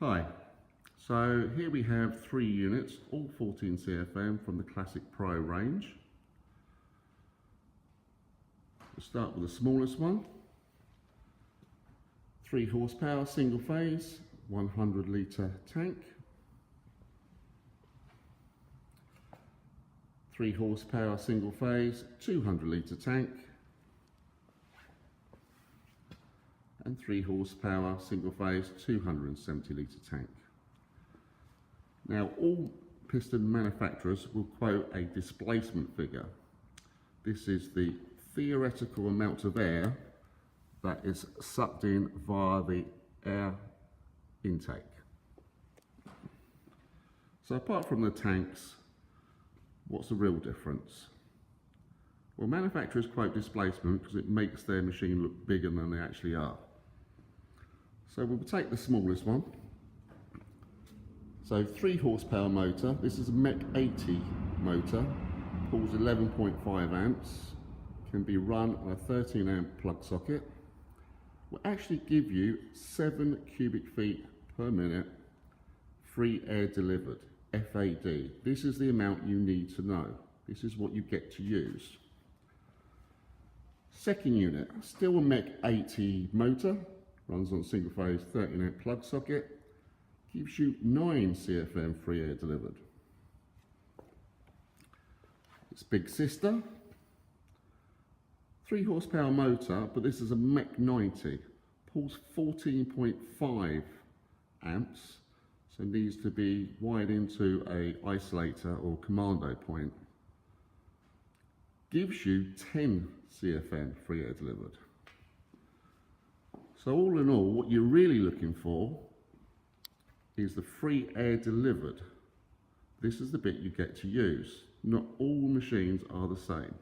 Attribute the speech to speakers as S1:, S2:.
S1: Hi, so here we have 3 units, all 14 CFM from the Classic Pro range. We'll start with the smallest one. 3 horsepower, single phase, 100 litre tank. 3 horsepower, single phase, 200 litre tank. And 3 horsepower, single phase, 270 litre tank. Now, all piston manufacturers will quote a displacement figure. This is the theoretical amount of air that is sucked in via the air intake. So apart from the tanks, what's the real difference? Well, manufacturers quote displacement because it makes their machine look bigger than they actually are. So we'll take the smallest one. So 3 horsepower motor, this is a MEC 80 motor, pulls 11.5 amps, can be run on a 13 amp plug socket, will actually give you 7 cubic feet per minute free air delivered, FAD. This is the amount you need to know. This is what you get to use. Second unit, still a MEC 80 motor, runs on single phase 13 amp plug socket, gives you 9 CFM free air delivered. Its big sister, 3 horsepower motor, but this is a MEC 90, pulls 14.5 amps, so needs to be wired into a isolator or commando point. Gives you 10 CFM free air delivered. So all in all, what you're really looking for is the free air delivered. This is the bit you get to use. Not all machines are the same.